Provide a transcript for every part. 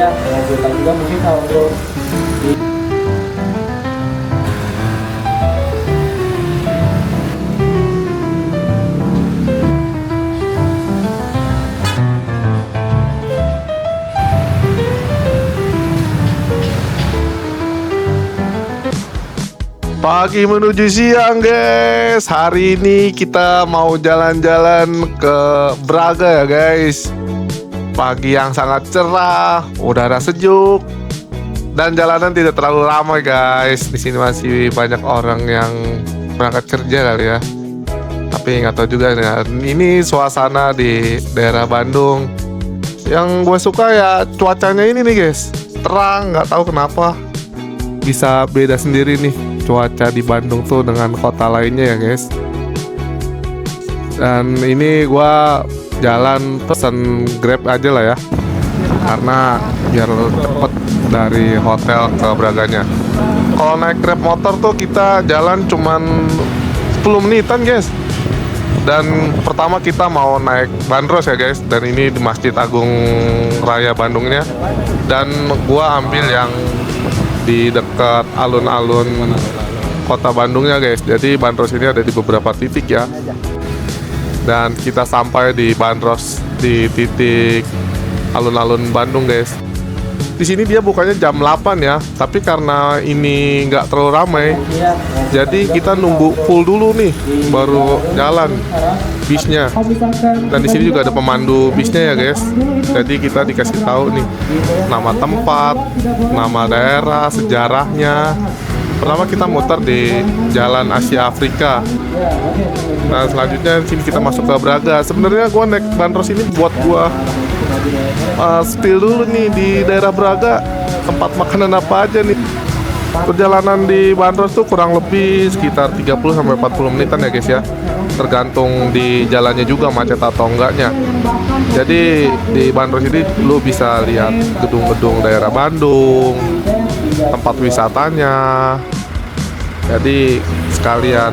ya. Lanjutan juga mungkin kalau untuk pagi menuju siang guys. Hari ini kita mau jalan-jalan ke Braga ya guys. Pagi yang sangat cerah, udara sejuk, dan jalanan tidak terlalu ramai guys. Di sini masih banyak orang yang berangkat kerja kali ya. Tapi nggak tahu juga ya. Ini suasana di daerah Bandung. Yang gue suka ya cuacanya ini nih guys. Terang, nggak tahu kenapa bisa beda sendiri nih cuaca di Bandung tuh dengan kota lainnya ya guys. Dan ini gua jalan pesen Grab aja lah ya, karena biar cepet dari hotel ke Braganya. Kalau naik Grab motor tuh kita jalan cuman 10 menitan guys. Dan pertama kita mau naik bandros ya guys, dan ini di Masjid Agung Raya Bandungnya. Dan gua ambil yang di dekat alun-alun kota Bandungnya guys. Jadi bandros ini ada di beberapa titik ya. Dan kita sampai di bandros di titik alun-alun Bandung guys. Di sini dia bukanya jam 8 ya, tapi karena ini nggak terlalu ramai, jadi kita nunggu full dulu nih baru jalan bisnya. Dan di sini juga ada pemandu bisnya ya guys. Jadi kita dikasih tahu nih nama tempat, nama daerah, sejarahnya. Pertama kita muter di Jalan Asia Afrika. Nah selanjutnya di sini kita masuk ke Braga. Sebenarnya gua naik bandros ini buat gua spill dulu nih di daerah Braga, tempat makanan apa aja nih. Perjalanan di bandros tuh kurang lebih sekitar 30-40 menitan ya guys ya. Tergantung di jalannya juga macet atau enggaknya. Jadi di bandros ini lu bisa lihat gedung-gedung daerah Bandung, tempat wisatanya. Jadi sekalian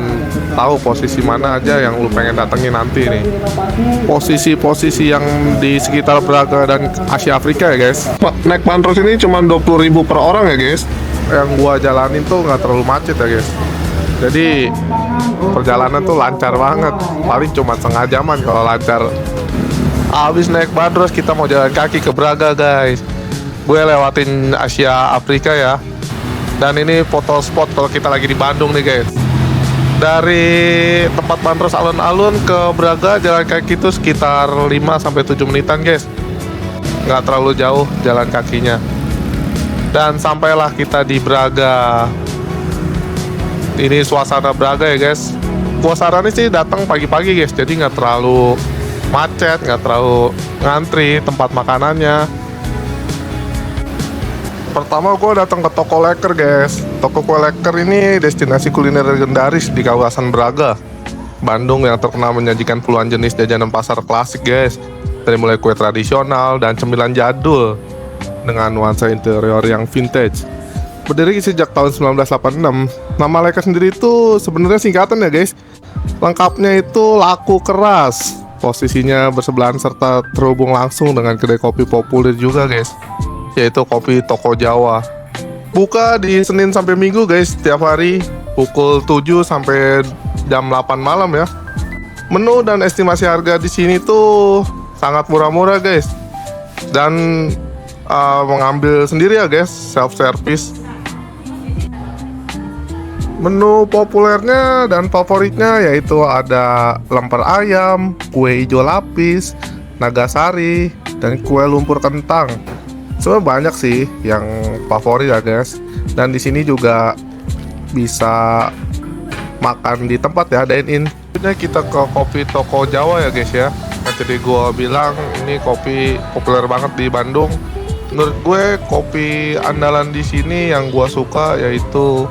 tahu posisi mana aja yang lu pengen datengin nanti nih. Posisi-posisi yang di sekitar Braga dan Asia Afrika ya guys. Naik bandros ini cuma 20.000 per orang ya guys. Yang gua jalanin tuh nggak terlalu macet ya guys. Jadi perjalanan tuh lancar banget. Paling cuma setengah jaman kalau lancar. Abis naik bandros kita mau jalan kaki ke Braga guys. Gue lewatin Asia Afrika ya. Dan ini foto spot kalau kita lagi di Bandung nih guys. Dari tempat bandros alun-alun ke Braga jalan kaki itu sekitar 5-7 menitan guys. Nggak terlalu jauh jalan kakinya. Dan sampailah kita di Braga. Ini suasana Braga ya guys. Gua saranin sih datang pagi-pagi guys. Jadi nggak terlalu macet, nggak terlalu ngantri tempat makanannya. Pertama gue datang ke toko leker guys. Toko kue leker ini destinasi kuliner legendaris di kawasan Braga, Bandung, yang terkenal menyajikan puluhan jenis jajanan pasar klasik guys. Dari mulai kue tradisional dan cemilan jadul dengan nuansa interior yang vintage. Berdiri sejak tahun 1986. Nama leker sendiri itu sebenarnya singkatan ya guys. Lengkapnya itu laku keras. Posisinya bersebelahan serta terhubung langsung dengan kedai kopi populer juga guys, yaitu Kopi Toko Jawa. Buka di Senin sampai Minggu guys, setiap hari pukul 7 sampai jam 8 malam ya. Menu dan estimasi harga di sini tuh sangat murah-murah guys. Dan mengambil sendiri ya guys, self service. Menu populernya dan favoritnya yaitu ada lemper ayam, kue hijau lapis, nagasari, dan kue lumpur kentang. Sebenarnya banyak sih yang favorit ya guys. Dan di sini juga bisa makan di tempat ya, dine in. Kita ke Kopi Toko Jawa ya guys ya. Yang tadi gue bilang ini kopi populer banget di Bandung. Menurut gue kopi andalan di sini yang gue suka yaitu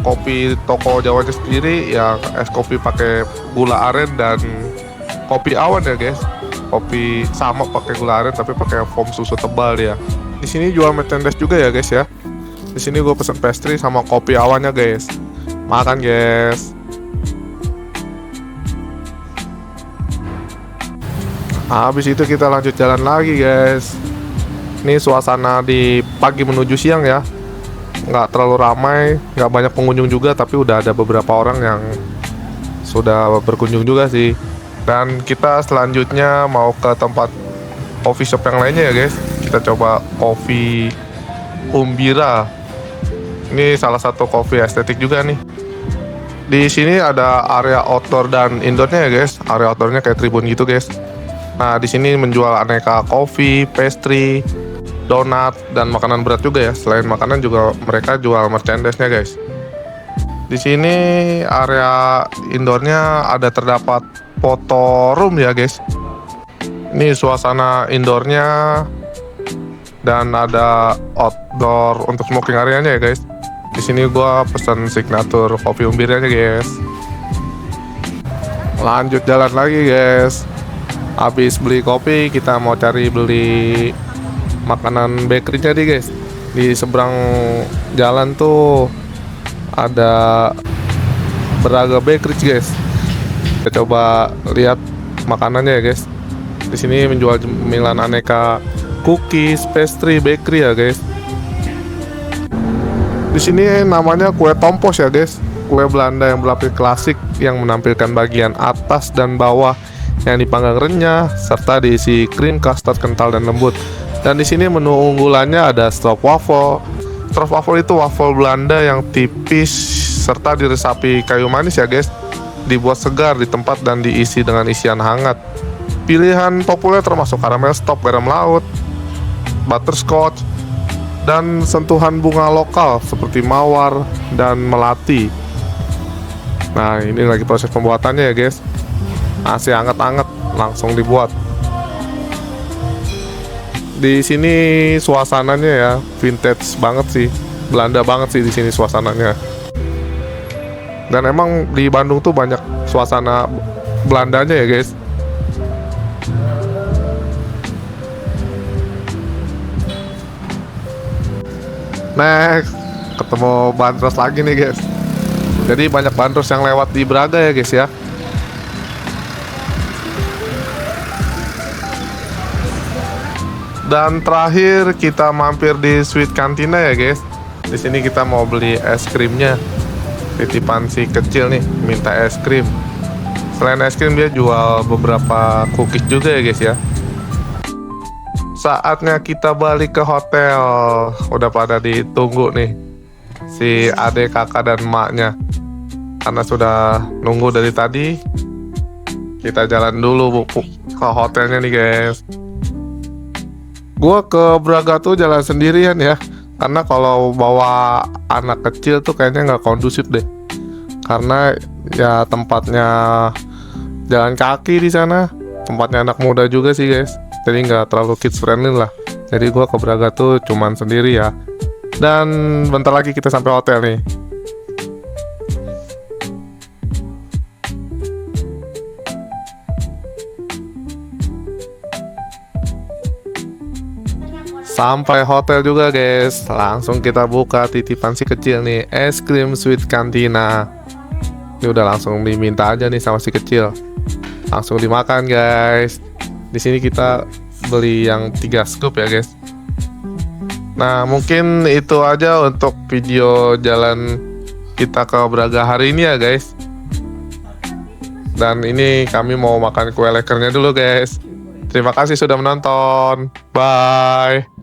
Kopi Toko Jawa sendiri, yang es kopi pakai gula aren dan kopi awan ya guys. Kopi sama pakai gula aren tapi pakai foam susu tebal dia. Di sini jual merchandise juga ya guys ya. Di sini gue pesen pastry sama kopi awannya guys. Makan guys. Habis itu kita lanjut jalan lagi guys. Ini suasana di pagi menuju siang ya. Nggak terlalu ramai, nggak banyak pengunjung juga, tapi udah ada beberapa orang yang sudah berkunjung juga sih. Dan kita selanjutnya mau ke tempat coffee shop yang lainnya ya guys. Kita coba kopi Umbira. Ini salah satu kopi estetik juga nih. Di sini ada area outdoor dan indoornya ya guys. Area outdoornya kayak tribun gitu guys. Nah di sini menjual aneka kopi, pastry, donat, dan makanan berat juga ya. Selain makanan juga mereka jual merchandise-nya guys. Di sini area indoornya ada terdapat foto room ya guys. Ini suasana indoornya dan ada outdoor untuk smoking areanya ya guys. Di sini gua pesan signature kopi Umbiranya guys. Lanjut jalan lagi guys. Habis beli kopi, kita mau beli makanan bakery-nya nih guys. Di seberang jalan tuh ada Braga Bakery guys. Kita coba lihat makanannya ya guys. Di sini menjual cemilan aneka cookies, pastry, bakery ya guys. Di sini namanya kue tompos ya guys. Kue Belanda yang berlapis klasik yang menampilkan bagian atas dan bawah yang dipanggang renyah serta diisi krim custard kental dan lembut. Dan di sini menu unggulannya ada stroopwafel. Stroopwafel itu wafel Belanda yang tipis serta diresapi kayu manis ya guys. Dibuat segar di tempat dan diisi dengan isian hangat. Pilihan populer termasuk caramel stop, garam laut, butterscotch, dan sentuhan bunga lokal seperti mawar dan melati. Nah ini lagi proses pembuatannya ya guys. Masih anget-anget, langsung dibuat. Di sini suasananya ya vintage banget sih, Belanda banget sih di sini suasananya. Dan emang di Bandung tuh banyak suasana Belandanya ya guys. Next, ketemu bandros lagi nih guys. Jadi banyak bandros yang lewat di Braga ya guys ya. Dan terakhir kita mampir di Sweet Cantina ya guys. Di sini kita mau beli es krimnya. Titipan si kecil nih minta es krim. Selain es krim dia jual beberapa cookies juga ya guys ya. Saatnya kita balik ke hotel. Udah pada ditunggu nih si adik, kakak, dan emaknya. Karena sudah nunggu dari tadi. Kita jalan dulu ke hotelnya nih guys. Gua ke Braga tuh jalan sendirian ya. Karena kalau bawa anak kecil tuh kayaknya nggak kondusif deh. Karena ya tempatnya jalan kaki di sana. Tempatnya anak muda juga sih guys. Jadi nggak terlalu kids friendly lah. Jadi gua ke Braga tuh cuman sendiri ya. Dan bentar lagi kita sampai hotel nih. Sampai hotel juga guys. Langsung kita buka titipan si kecil nih, es krim Sweet Cantina. Ini udah langsung diminta aja nih sama si kecil. Langsung dimakan guys. Di sini kita beli yang 3 scoop ya guys. Nah mungkin itu aja untuk video jalan kita ke Braga hari ini ya guys. Dan ini kami mau makan kue lekernya dulu guys. Terima kasih sudah menonton. Bye.